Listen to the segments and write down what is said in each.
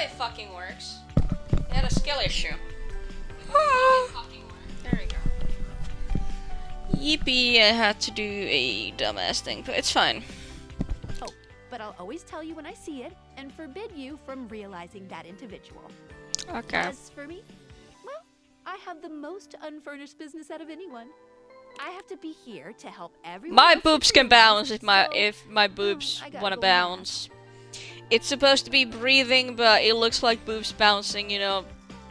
it fucking works. It had a skill issue. It fucking worked. There we go. Yippee, I had to do a dumbass thing, but it's fine. Oh, but I'll always tell you when I see it and forbid you from realizing that individual. Okay. As for me, well, I have the most unfurnished business out of anyone. I have to be here to help everyone. My else boobs to can bounce realize, if my boobs I gotta wanna go now. bounce. It's supposed to be breathing, but it looks like boobs bouncing, you know.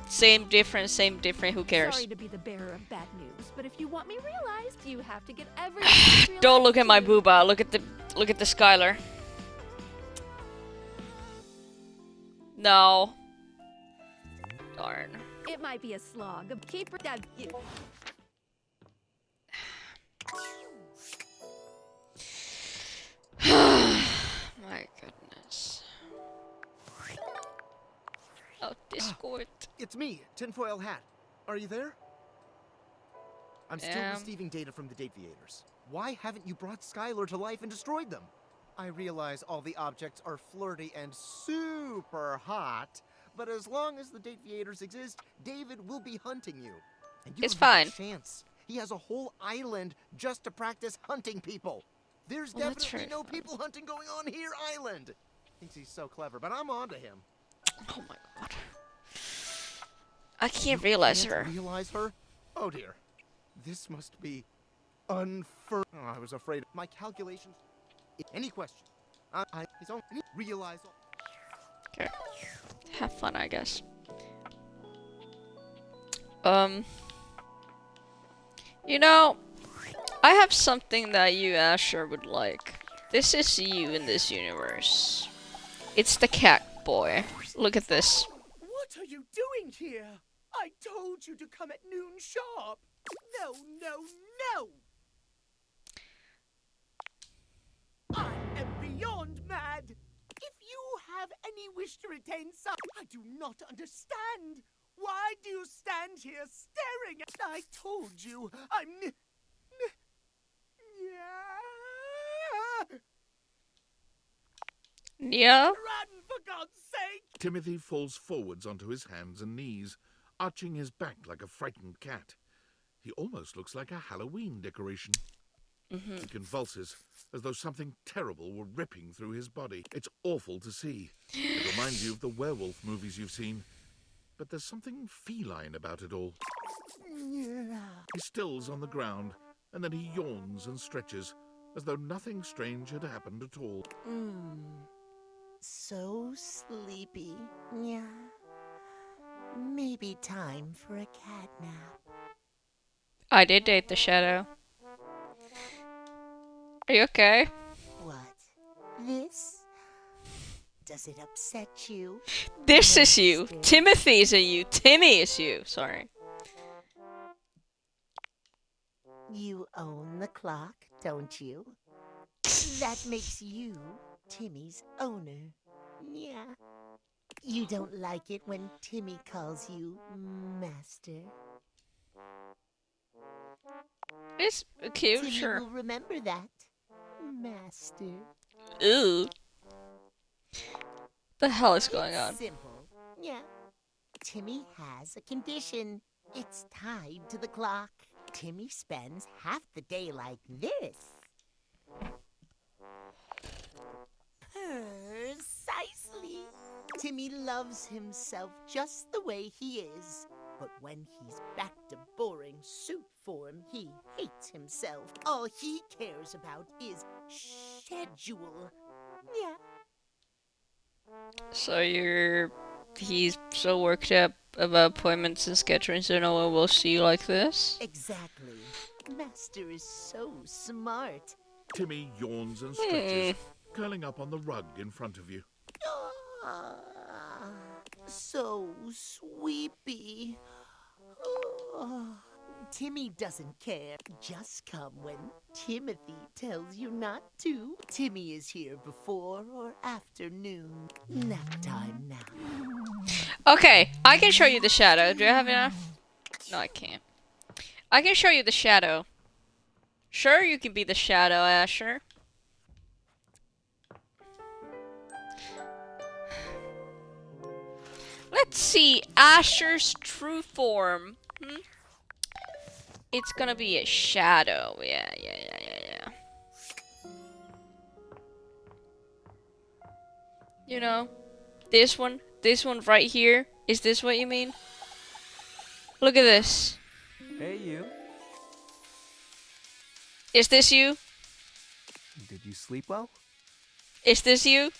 Same difference, who cares? Sorry to be the bearer of bad news, but if you want me realized, you have to get everyone. Don't look at my booba, look at the Skylar. No. Darn. It might be a slog. Keep her down. My goodness. Oh, Discord. It's me, Tinfoil Hat. Are you there? I'm still receiving data from the Deviators. Why haven't you brought Skylar to life and destroyed them? I realize all the objects are flirty and super hot, but as long as the Deviators exist, David will be hunting you. And you It's don't have a fine. chance. He has a whole island just to practice hunting people. There's Well, that's definitely very no fun. people hunting going on here, island. Thinks he's so clever, but I'm onto him. Oh my god. I can't realize her. Realize her? Oh dear. This must be unfur. Oh, I was afraid. My calculations. Any question? I don't realize. Okay. Have fun, I guess. You know, I have something that you, Asher, would like. This is you in this universe. It's the cat boy. Look at this. What are you doing here? I told you to come at noon sharp. No, no, no! I am beyond mad. If you have any wish to retain some, I do not understand. Why do you stand here staring at? I told you, I'm. Yeah? Run, for God's sake! Timothy falls forwards onto his hands and knees, arching his back like a frightened cat. He almost looks like a Halloween decoration. He convulses, as though something terrible were ripping through his body. It's awful to see. It reminds you of the werewolf movies you've seen. But there's something feline about it all. He stills on the ground, and then he yawns and stretches, as though nothing strange had happened at all. So sleepy. Yeah. Maybe time for a cat nap. I did date the shadow. Are you okay? What? This? Does it upset you? This is you. Master? Timothy's a you. Timmy is you. Sorry. You own the clock, don't you? That makes you Timmy's owner. Yeah. You don't like it when Timmy calls you Master. It's cute, Timmy sure. will remember that, Master. Ooh. The hell is going on? Simple. Yeah. Timmy has a condition. It's tied to the clock. Timmy spends half the day like this. Precisely. Timmy loves himself just the way he is. But when he's back to boring suit form, he hates himself. All he cares about is schedule. Yeah. So he's so worked up about appointments and scheduling, so no one will see you like this? Exactly. Master is so smart. Timmy yawns and stretches, curling up on the rug in front of you. Ah, so sleepy. Ah, Timmy doesn't care. Just come when Timothy tells you not to. Timmy is here before or after noon. Nap time now. Okay, I can show you the shadow. Do I have enough? No, I can't. I can show you the shadow. Sure, you can be the shadow, Asher. Let's see. Asher's true form. It's gonna be a shadow. Yeah. You know, this one right here. Is this what you mean? Look at this. Hey, you. Is this you? Did you sleep well? Is this you?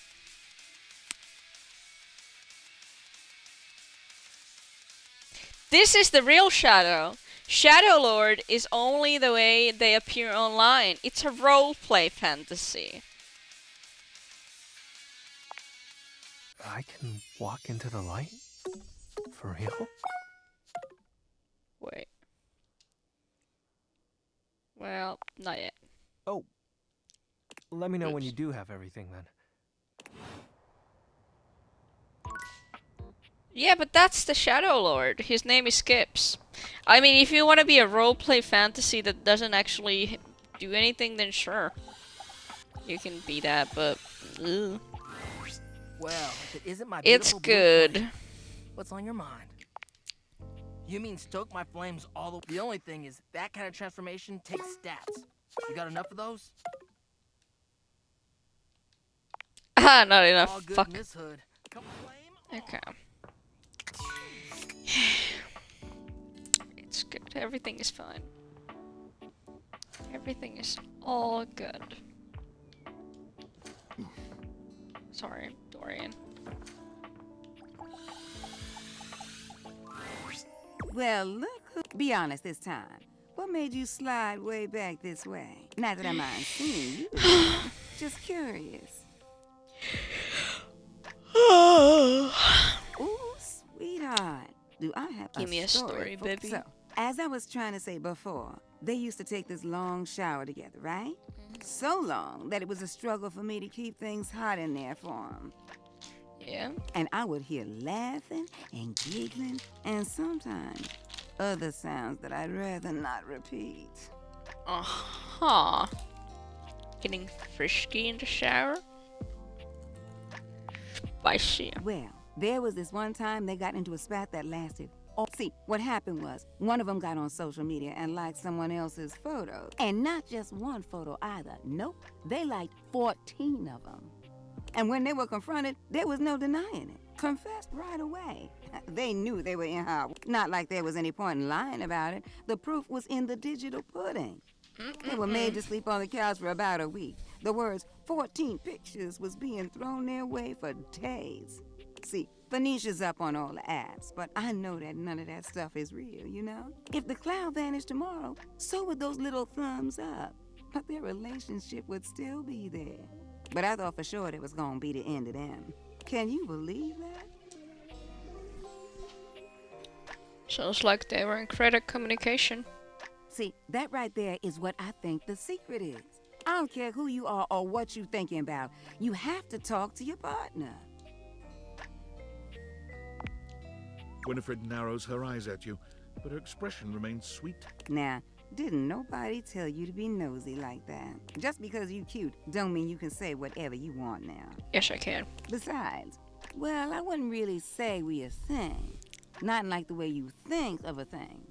This is the real Shadow. Shadow Lord is only the way they appear online. It's a roleplay fantasy. I can walk into the light? For real? Wait. Well, not yet. Oh. Let me know when Oops. you do have everything then. Yeah, but that's the Shadow Lord. His name is Skips. I mean, if you want to be a roleplay fantasy that doesn't actually do anything, then sure. You can be that, but... Ugh. Well, if it isn't my It's beautiful blue good. flame, what's on your mind? You mean stoke my flames all the... The only thing is, that kind of transformation takes stats. You got enough of those? Ah, not enough. All good Fuck. in this hood. Come flame on. Okay. It's good. Everything is fine. Everything is all good. Sorry, Dorian. Well, look who... Be honest this time. What made you slide way back this way? Not that I mind seeing you. Just curious. Ooh, sweetheart. Do I have Give me a story, for... baby. So, as I was trying to say before, they used to take this long shower together, right? So long that it was a struggle for me to keep things hot in there for them. Yeah. And I would hear laughing and giggling and sometimes other sounds that I'd rather not repeat. Uh-huh. Getting frisky in the shower? Spicy. Well, there was this one time they got into a spat that lasted. Oh, see, what happened was one of them got on social media and liked someone else's photos. And not just one photo either. Nope, they liked 14 of them. And when they were confronted, there was no denying it. Confessed right away. They knew they were in hot. Not like there was any point in lying about it. The proof was in the digital pudding. They were made to sleep on the couch for about a week. The words 14 pictures was being thrown their way for days. See, Phoenicia's up on all the apps, but I know that none of that stuff is real, you know? If the cloud vanished tomorrow, so would those little thumbs up. But their relationship would still be there. But I thought for sure it was gonna be the end of them. Can you believe that? Sounds like they were in credit communication. See, that right there is what I think the secret is. I don't care who you are or what you're thinking about. You have to talk to your partner. Winifred narrows her eyes at you, but her expression remains sweet. Now, didn't nobody tell you to be nosy like that? Just because you cute don't mean you can say whatever you want now. Yes, I can. Besides, well, I wouldn't really say we a thing. Not like the way you think of a thing.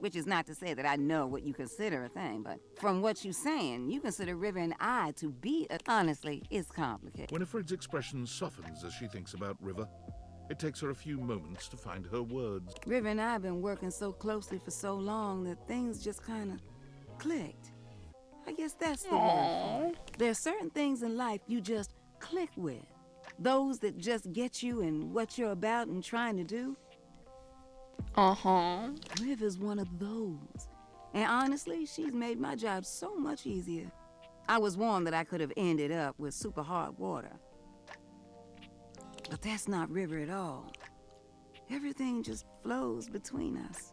Which is not to say that I know what you consider a thing, but from what you're saying, you consider River and I to be a... Honestly, it's complicated. Winifred's expression softens as she thinks about River. It takes her a few moments to find her words. River and I have been working so closely for so long that things just kind of clicked. I guess that's the word for it. There are certain things in life you just click with. Those that just get you in what you're about and trying to do. Uh-huh. River's one of those. And honestly, she's made my job so much easier. I was warned that I could have ended up with super hard water. But that's not River at all. Everything just flows between us.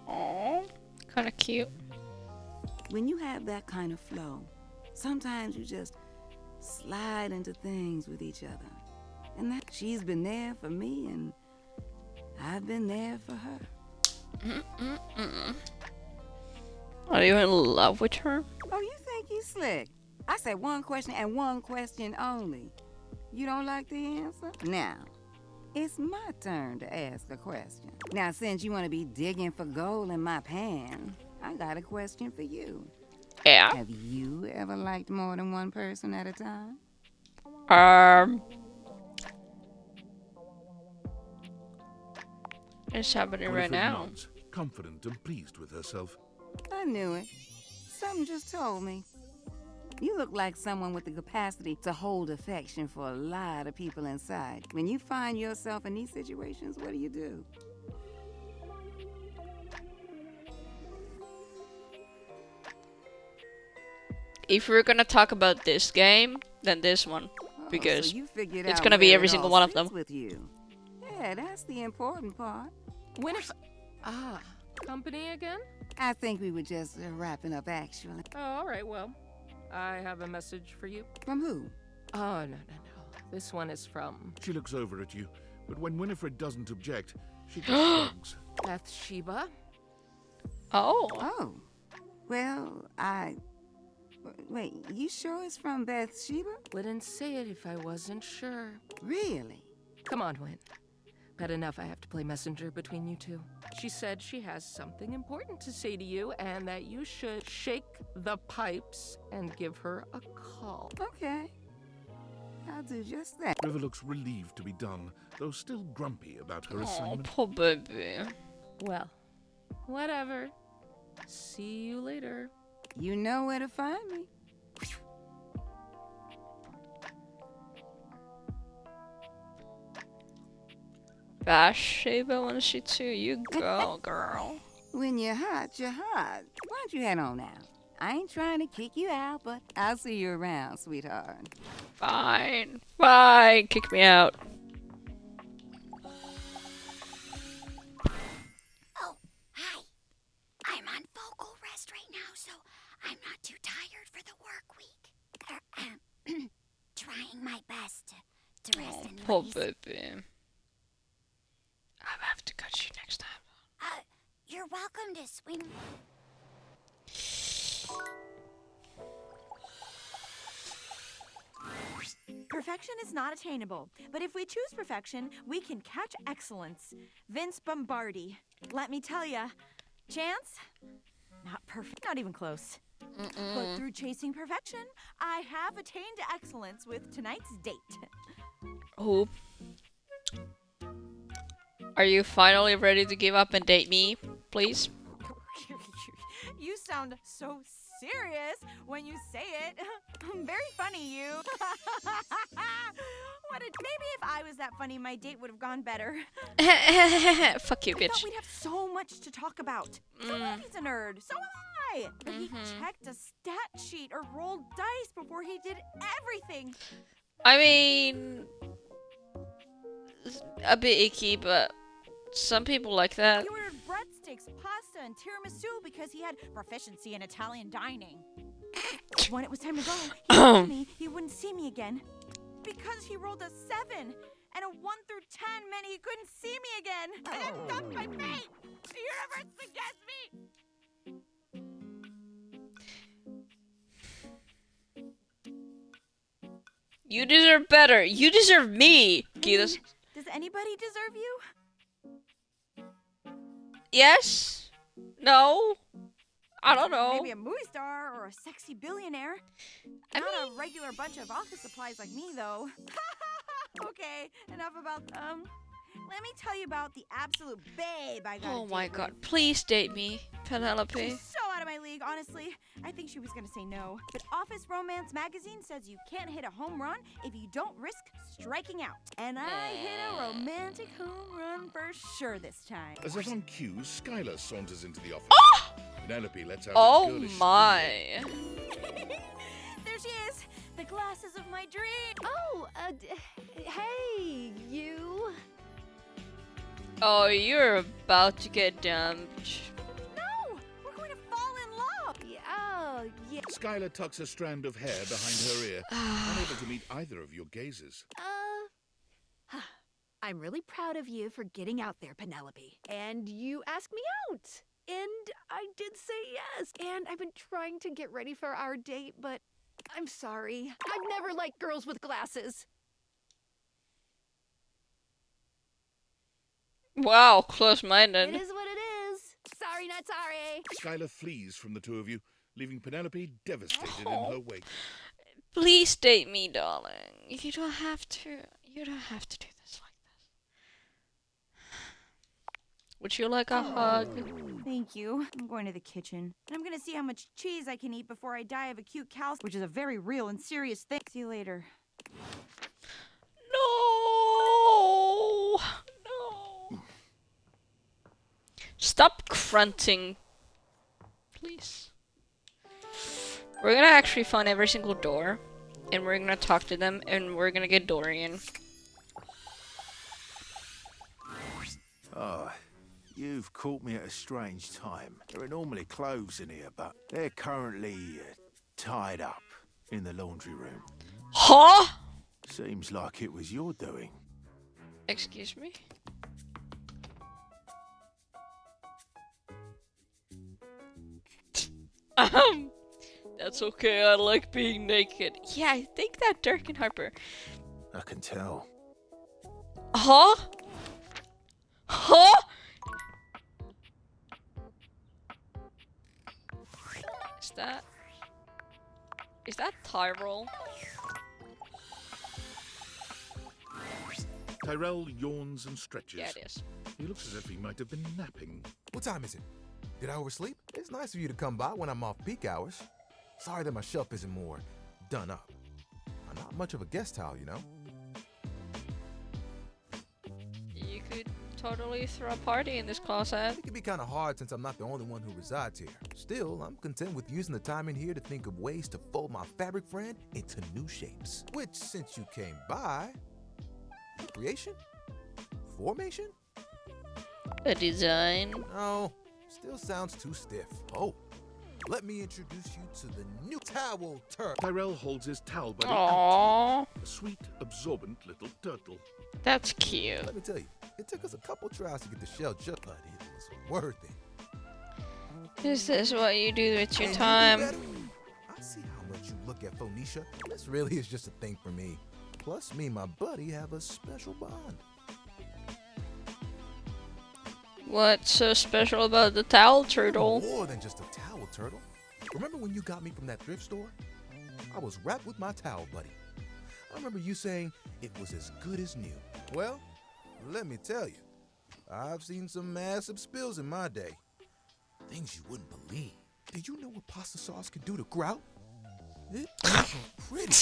Aww. Kinda cute. When you have that kind of flow, sometimes you just slide into things with each other. And that she's been there for me and I've been there for her. Are you in love with her? Oh, you think you slick? I said one question and one question only. You don't like the answer? Now, It's my turn to ask a question. Now, since you want to be digging for gold in my pan, I got a question for you. Yeah. Have you ever liked more than one person at a time? It's happening right Winifred now. nods, confident and pleased with herself. I knew it. Something just told me. You look like someone with the capacity to hold affection for a lot of people inside. When you find yourself in these situations, what do? If we're gonna talk about this game, then this one. Because so you figured it's out gonna be where every it single all one of sits them. with you. Yeah, that's the important part. Company again? I think we were just wrapping up, actually. Oh, all right, well, I have a message for you. From who? Oh, no. This one is from She looks over at you, but when Winifred doesn't object, she just shrugs. Bathsheba. Oh. Oh. Well, Wait, you sure it's from Bathsheba? Wouldn't say it if I wasn't sure. Really? Come on, Win. Bad enough I have to play messenger between you two. She said she has something important to say to you and that you should shake the pipes and give her a call. Okay. I'll do just that. River looks relieved to be done, though still grumpy about her Oh, assignment. poor baby. Well, whatever. See you later. You know where to find me. Bathsheba wants you too. You go, girl. When you're hot, you're hot. Why don't you head on now? I ain't trying to kick you out, but I'll see you around, sweetheart. Fine. Fine. Kick me out. Oh, hi. I'm on vocal rest right now, so I'm not too tired for the work week. Trying my best to rest Oh, in poor peace. baby. I'll have to cut you next time. You're welcome to swing. Perfection is not attainable, but if we choose perfection, we can catch excellence. Vince Bombardi. Let me tell ya, chance? Not perfect, not even close. But through chasing perfection, I have attained excellence with tonight's date. Who? Are you finally ready to give up and date me, please? You sound so serious when you say it. Very funny, you. Maybe if I was that funny, my date would have gone better. Fuck you, I bitch. thought we'd have so much to talk about. So he's a nerd. So am I. But he checked a stat sheet or rolled dice before he did everything. I mean, a bit icky, but some people like that. He ordered breadsticks, pasta, and tiramisu because he had proficiency in Italian dining. When it was time to go, he told me he wouldn't see me again because he rolled a 7, and a 1 through 10 meant he couldn't see me again. And I'm dumped my fate. The universe suggests me. You deserve better. You deserve me, Keyless. Does anybody deserve you? Yes? No? I don't know. Maybe a movie star or a sexy billionaire. Not a regular bunch of office supplies like me, though. Okay, enough about let me tell you about the absolute babe I got. Oh my god, please date me, Penelope. She's so out of my league, honestly. I think she was gonna say no. But Office Romance magazine says you can't hit a home run if you don't risk striking out. And I hit a romantic home run for sure this time. As if on cue, Skylar saunters into the office. Oh! Penelope lets out a Oh girlish my. There she is, the glasses of my dream. Oh, hey, you. Oh, you're about to get dumped. No, we're going to fall in love. Yeah. Skylar tucks a strand of hair behind her ear, unable to meet either of your gazes. I'm really proud of you for getting out there, Penelope. And you asked me out. And I did say yes. And I've been trying to get ready for our date, but I'm sorry. I've never liked girls with glasses. Wow, It close-minded. is what it is. Sorry, not sorry. Skylar flees from the two of you, leaving Penelope devastated in her wake. Please date me, darling. You don't have to. You don't have to do this like this. Would you like a hug? Thank you. I'm going to the kitchen. And I'm gonna see how much cheese I can eat before I die of acute calcium, which is a very real and serious thing. See you later. No! No! Stop grunting. Please. We're gonna actually find every single door, and we're gonna talk to them, and we're gonna get Dorian. Oh, you've caught me at a strange time. There are normally clothes in here, but they're currently tied up in the laundry room. Huh? Seems like it was your doing. Excuse me? That's okay, I like being naked. Yeah, I think that Dirk and Harper. I can tell. Huh? Huh? Is that Tyrell? Tyrell yawns and stretches. Yeah, it is. He looks as if he might have been napping. What time is it? Did I oversleep? It's nice of you to come by when I'm off peak hours. Sorry that my shelf isn't more done up. I'm not much of a guest towel, you know? You could totally throw a party in this closet. It can be kind of hard since I'm not the only one who resides here. Still, I'm content with using the time in here to think of ways to fold my fabric friend into new shapes. Which, since you came by, creation? Formation? A design. No, still sounds too stiff. Oh, let me introduce you to the new towel turtle. Tyrell holds his towel buddy Aww. out. A sweet, absorbent little turtle. That's cute. Let me tell you, it took us a couple tries to get the shell shut, but it was worth it. Is this what you do with your And you do time? better. I see how much you look at Phoenicia. This really is just a thing for me. Plus, me and my buddy have a special bond. What's so special about the towel turtle? More than just a towel turtle. Remember when you got me from that thrift store? I was wrapped with my towel buddy. I remember you saying it was as good as new. Well, let me tell you, I've seen some massive spills in my day. Things you wouldn't believe. Did you know what pasta sauce can do to grout? It ain't pretty.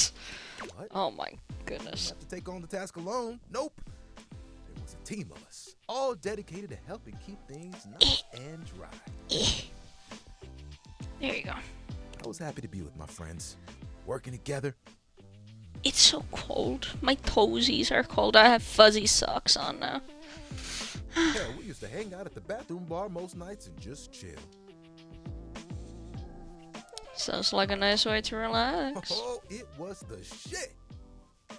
But Oh my goodness. have to take on the task alone. Nope. There was a team of us, all dedicated to helping keep things nice and dry. There you go. I was happy to be with my friends, working together. It's so cold. My toesies are cold. I have fuzzy socks on now. Hell, we used to hang out at the bathroom bar most nights and just chill. Sounds like a nice way to relax. Oh, it was the shit.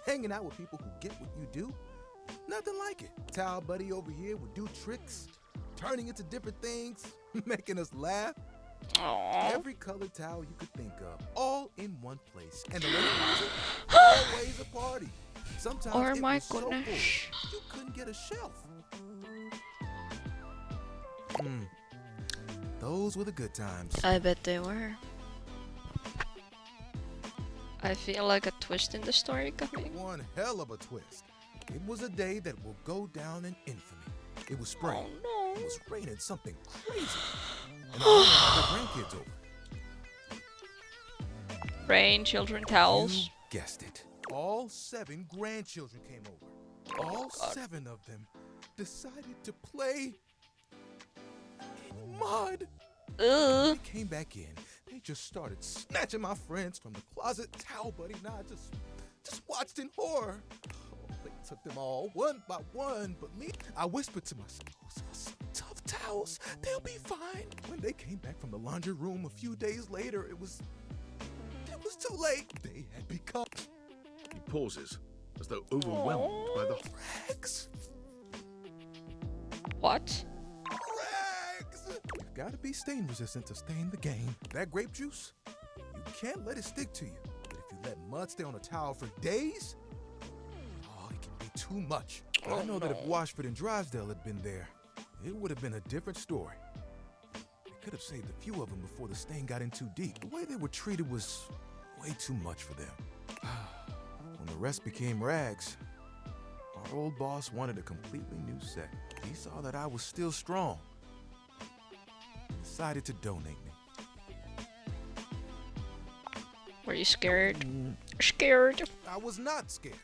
Hanging out with people who get what you do, nothing like it. Towel buddy over here would do tricks, turning into different things, making us laugh. Aww. Every colored towel you could think of, all in one place. And the lady closet, always a party. Sometimes Oh it my was so full, goodness. you couldn't get a shelf. Those were the good times. I bet they were. I feel like a twist in the story coming. One hell of a twist. It was a day that will go down in infamy. It was spring. Oh It no. was raining something crazy. And I had my grandkids over. Rain, children, towels. You guessed it. All 7 grandchildren came over. All 7 of them decided to play in mud. When Ugh. they came back in, they just started snatching my friends from the closet. Towel buddy and I just watched in horror. Oh, they took them all one by one, but me, I whispered to myself, "Those are some tough towels. They'll be fine." When they came back from the laundry room a few days later, it was too late. They had become He pauses, as though overwhelmed by the rags. What? Rags! You've got to be stain resistant to stay in the game. That grape juice, you can't let it stick to you. But if you let mud stay on a towel for days, oh, it can be too much. But I know that if Washford and Drysdale had been there, it would have been a different story. They could have saved a few of them before the stain got in too deep. The way they were treated was way too much for them. When the rest became rags, our old boss wanted a completely new set. He saw that I was still strong. Decided to donate me. Were you scared? Scared. I was not scared.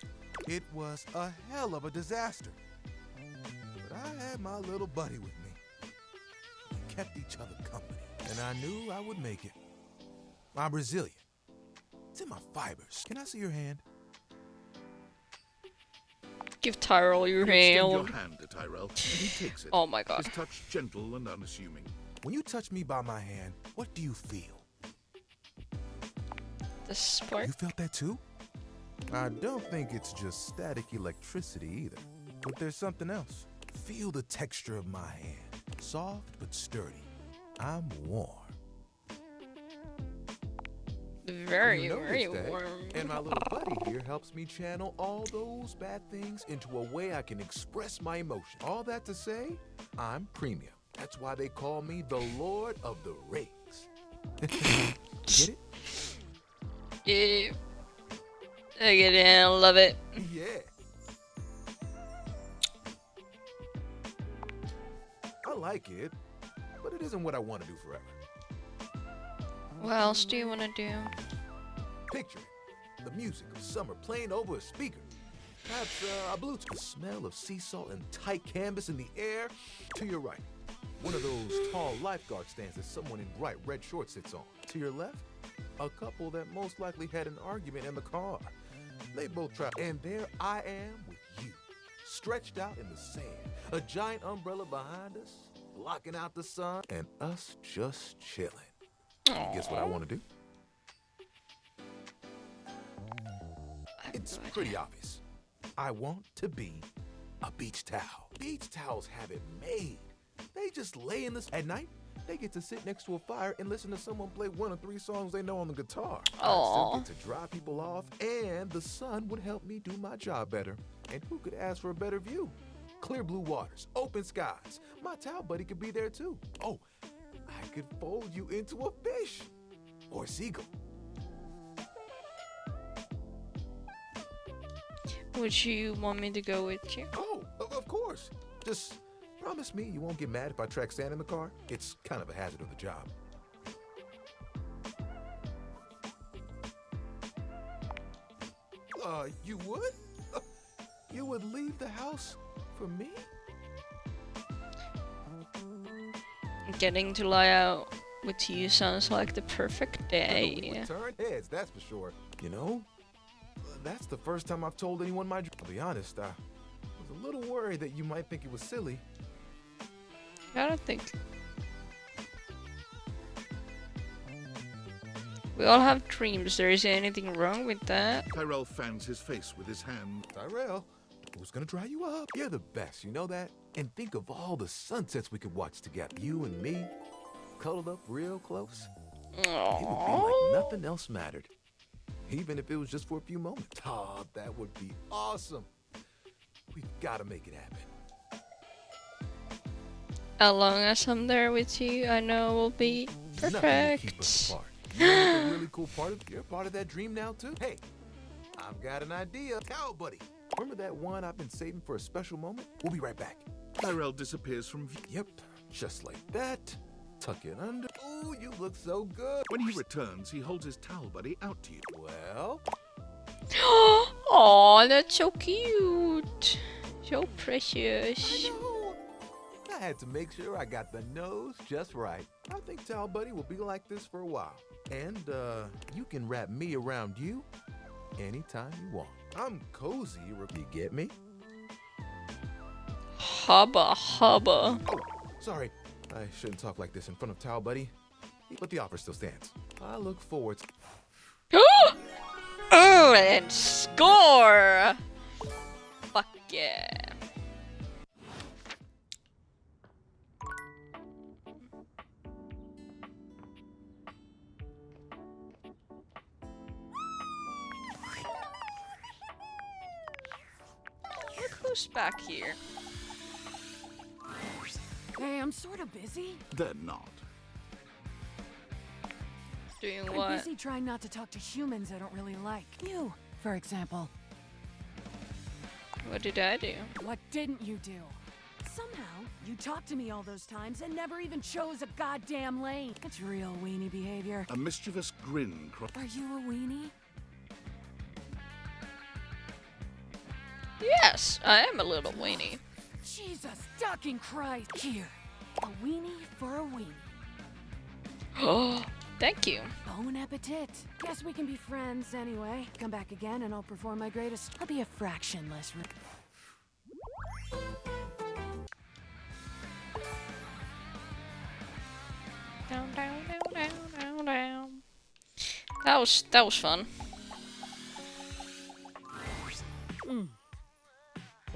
It was a hell of a disaster. But I had my little buddy with me. We kept each other company, and I knew I would make it. I'm resilient. It's in my fibers. Can I see your hand? Give Tyrell your You extend hand. your hand to Tyrell, and he takes it. Oh my god. His touch gentle and unassuming. When you touch me by my hand, what do you feel? The spark. You felt that too? I don't think it's just static electricity either. But there's something else. Feel the texture of my hand. Soft but sturdy. I'm warm. Very, You very noticed that, warm. And my little buddy here helps me channel all those bad things into a way I can express my emotion. All that to say, I'm premium. That's why they call me the Lord of the Rings. Get it? Yeah. I get it. I love it. Yeah. I like it, but it isn't what I want to do forever. What else do you want to do? Picture it. The music of summer playing over a speaker. Perhaps a Bluetooth. The smell of sea salt and tight canvas in the air. To your right, one of those tall lifeguard stands that someone in bright red shorts sits on. To your left, a couple that most likely had an argument in the car. They both trapped. And there I am with you, stretched out in the sand. A giant umbrella behind us, blocking out the sun, and us just chilling. Guess what I want to do? It's pretty obvious. I want to be a beach towel. Beach towels have it made. They just lay in the... At night, they get to sit next to a fire and listen to someone play one of 3 songs they know on the guitar. I still get to dry people off, and the sun would help me do my job better. And who could ask for a better view? Clear blue waters, open skies. My towel buddy could be there too. Oh, I could fold you into a fish or a seagull. Would you want me to go with you? Oh, of course. Just promise me you won't get mad if I track sand in the car. It's kind of a hazard of the job. You would? You would leave the house for me? Getting to lie out with you sounds like the perfect We day. would turn heads, that's for sure. You know, that's the first time I've told anyone my dream. I'll be honest, I was a little worried that you might think it was silly. I don't think. We all have dreams. There isn't anything wrong with that. Tyrell fans his face with his hand. Tyrell, who's gonna dry you up? You're the best, you know that? And think of all the sunsets we could watch together. You and me, cuddled up real close. It would be like nothing else mattered. Even if it was just for a few moments. Oh, that would be awesome. We've gotta make it happen. As long as I'm there with you, I know we'll be Nothing to keep perfect. us apart. You know the really cool part of you're part of that dream now too. Hey, I've got an idea. Cow buddy. Remember that one I've been saving for a special moment? We'll be right back. Tyrell disappears from view. Yep, just like that. Tuck it under. Ooh, you look so good. When he returns, he holds his towel buddy out to you. Well, Oh, that's so cute. So precious. I know. I had to make sure I got the nose just right. I think Towel Buddy will be like this for a while. And, you can wrap me around you anytime you want. I'm cozy, you get me? Hubba hubba. Oh, sorry. I shouldn't talk like this in front of Towel Buddy. But the offer still stands. I look forward to... Oh, and score! Fuck yeah. Look who's back here? Hey, I'm sort of busy. They're not. Doing I'm what? busy trying not to talk to humans I don't really like. You, for example. What did I do? What didn't you do? Somehow, you talked to me all those times and never even chose a goddamn lane. It's real weenie behavior. A mischievous grin Are you a weenie? Yes, I am a little weenie. Jesus fucking Christ. Here, a weenie for a weenie. Oh, thank you. Bon appetit. Guess we can be friends anyway. Come back again and I'll perform my greatest. I'll be a fraction less Down, down, down, down, down, down. That was fun.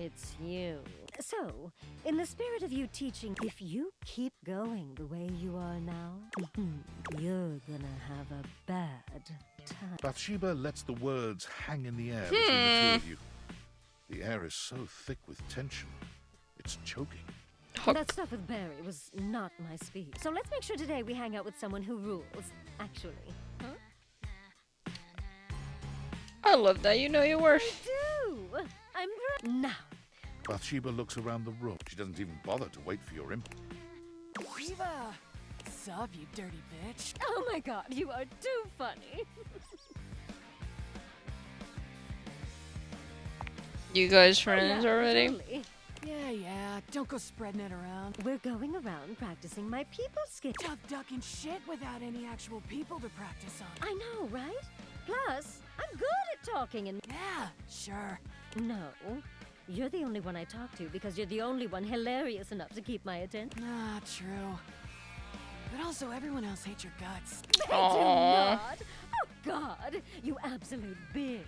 It's you. So, in the spirit of you teaching, if you keep going the way you are now, you're gonna have a bad time. Bathsheba lets the words hang in the air between the two of you. The air is so thick with tension, it's choking. That stuff with Barry was not my speed. So let's make sure today we hang out with someone who rules, actually. Huh? I love that you know your worth. I do! Now. Bathsheba looks around the room. She doesn't even bother to wait for your input. Shiva! Sup, you dirty bitch? Oh my god, you are too funny. You guys friends already? Totally. Yeah, don't go spreading it around. We're going around practicing my people skill. Tough ducking shit without any actual people to practice on. I know, right? Plus, I'm good at talking and... Yeah, sure. No. You're the only one I talk to because you're the only one hilarious enough to keep my attention. Ah, true. But also, everyone else hates your guts. They do not! Oh, God! You absolute bitch!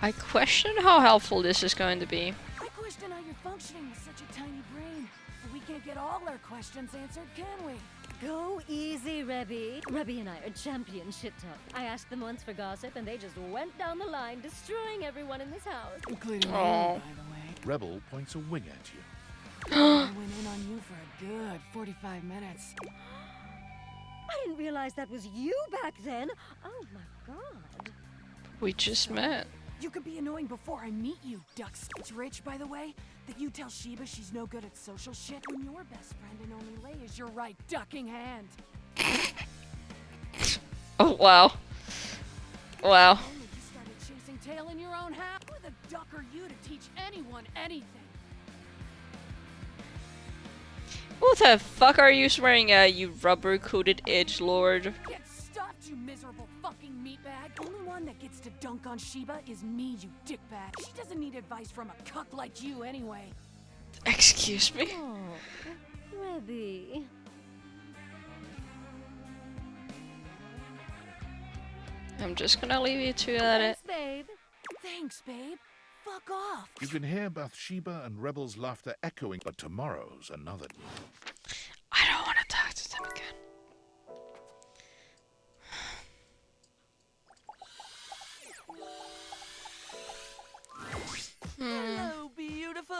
I question how helpful this is going to be. I question how you're functioning with such a tiny brain. We can't get all our questions answered, can we? Go easy, Rebby. Rebby and I are champion shit talk. I asked them once for gossip, and they just went down the line, destroying everyone in this house. Including me, Oh. by the way. Rebel points a wing at you. I went in on you for a good 45 minutes. I didn't realize that was you back then. Oh my God. We just met. You could be annoying before I meet you, ducks. It's rich, by the way, that you tell Sheba she's no good at social shit when your best friend and only lay is your right ducking hand. Oh, wow. Wow. Only you started chasing tail in your own house. Who the duck are you to teach anyone anything? What the fuck are you swearing at, you rubber-coated edgelord? Get stuffed, you miserable fucking meatbag. Only one that gets to dunk on Sheba is me, you dickbag. She doesn't need advice from a cuck like you anyway. Excuse me? Oh, Rebby. I'm just gonna leave you two at it. Thanks, babe. Thanks, babe. Fuck off. You can hear Bathsheba and Rebel's laughter echoing, but tomorrow's another. I don't want to talk to them again. Hello, beautiful.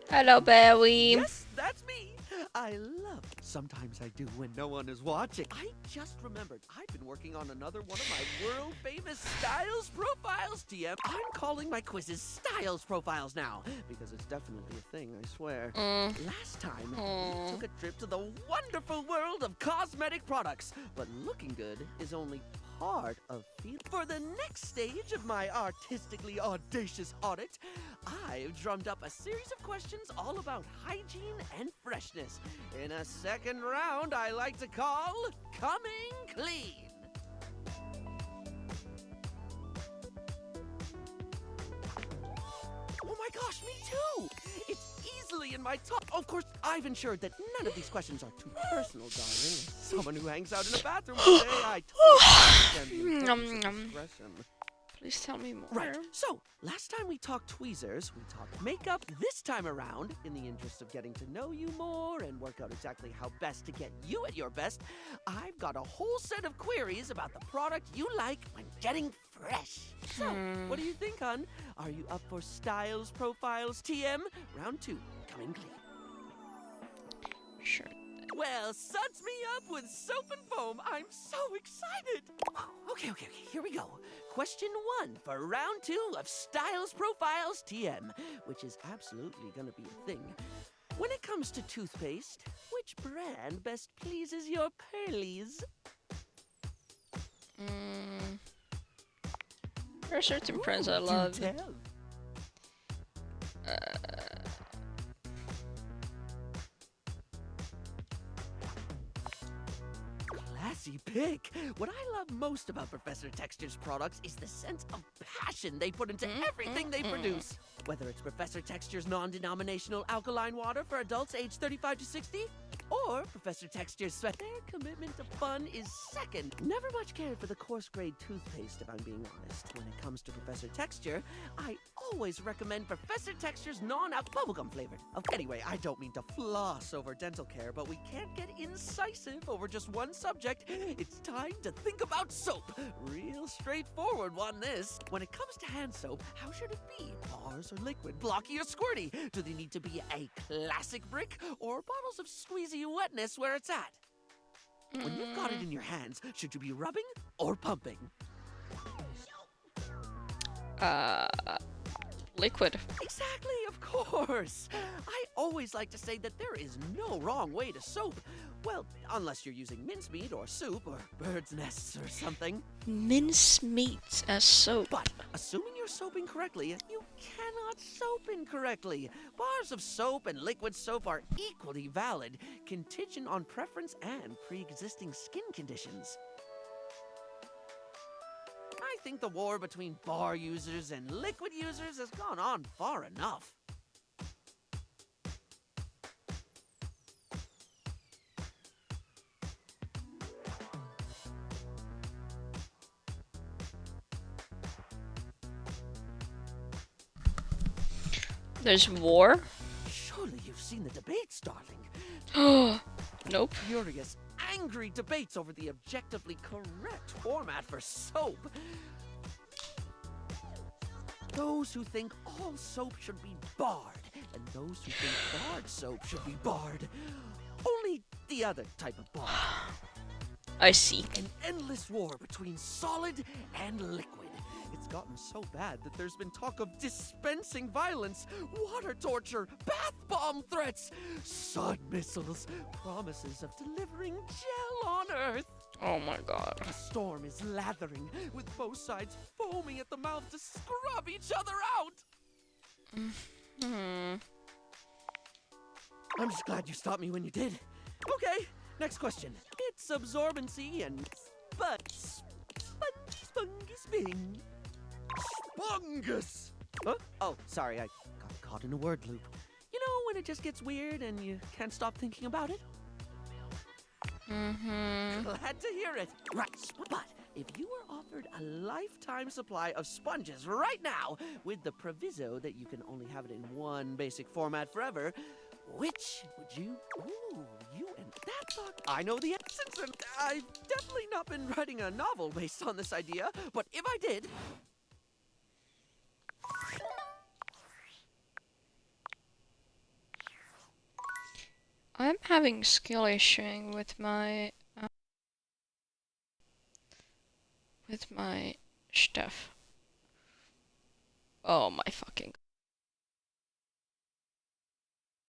Hello, Barry. Yes, that's me. I love it. Sometimes I do when no one is watching. I just remembered I've been working on another one of my world-famous Styles Profiles, TM. I'm calling my quizzes Styles Profiles now, because it's definitely a thing, I swear. Last time, we took a trip to the wonderful world of cosmetic products, but looking good is only part of feel. For the next stage of my artistically audacious audit, I've drummed up a series of questions all about hygiene and freshness. In a second round I like to call Coming Clean. Oh my gosh, me too! It's easily in my top. Of course, I've ensured that none of these questions are too personal, darling. As someone who hangs out in a bathroom all day, I totally understand the importance of discretion. Please tell me more. Right. So, last time we talked tweezers, we talked makeup. This time around, in the interest of getting to know you more and work out exactly how best to get you at your best, I've got a whole set of queries about the product you like when getting fresh. So, what do you think, hon? Are you up for Styles Profiles TM? Round 2, coming clean. Sure. Well, suds me up with soap and foam. I'm so excited. Okay, here we go. Question 1 for round 2 of Styles Profiles TM, which is absolutely gonna be a thing. When it comes to toothpaste, which brand best pleases your pearlies? There are certain brands I love. Do tell. Classy pick. What I love most about Professor Texture's products is the sense of passion they put into everything they produce. Whether it's Professor Texture's non-denominational alkaline water for adults aged 35 to 60, or Professor Texture's sweat, their commitment to fun is second. Never much cared for the coarse grade toothpaste, if I'm being honest. When it comes to Professor Texture, I always recommend Professor Texture's non-alk bubblegum flavored. Anyway, I don't mean to floss over dental care, but we can't get incisive over just one subject. It's time to think about soap. Real straightforward one, this. When it comes to hand soap, how should it be? Bars or liquid, blocky or squirty? Do they need to be a classic brick or bottles of squeezy wetness where it's at? When you've got it in your hands, should you be rubbing or pumping? Liquid. Exactly, of course. I always like to say that there is no wrong way to soap. Well, unless you're using mincemeat or soup or bird's nests or something. Mincemeat as soap. But assuming you're soaping correctly, you cannot soap incorrectly. Bars of soap and liquid soap are equally valid, contingent on preference and pre-existing skin conditions. I think the war between bar users and liquid users has gone on far enough. There's war? Surely you've seen the debates, darling. Nope. Furious, angry debates over the objectively correct format for soap. Those who think all soap should be barred, and those who think barred soap should be barred. Only the other type of bar. I see. An endless war between solid and liquid. It's gotten so bad that there's been talk of dispensing violence, water torture, bath bomb threats, sun missiles, promises of delivering gel on Earth. Oh my god. The storm is lathering, with both sides foaming at the mouth to scrub each other out. I'm just glad you stopped me when you did. Okay, next question. It's absorbency and spongus bing. Spungus! Huh? Oh, sorry, I got caught in a word loop. You know when it just gets weird and you can't stop thinking about it? Glad to hear it. Right, but if you were offered a lifetime supply of sponges right now, with the proviso that you can only have it in one basic format forever, which would you? Ooh, you and that thought. I know the essence, and I've definitely not been writing a novel based on this idea, but if I did. I'm having skill issuing with my stuff. Oh my fucking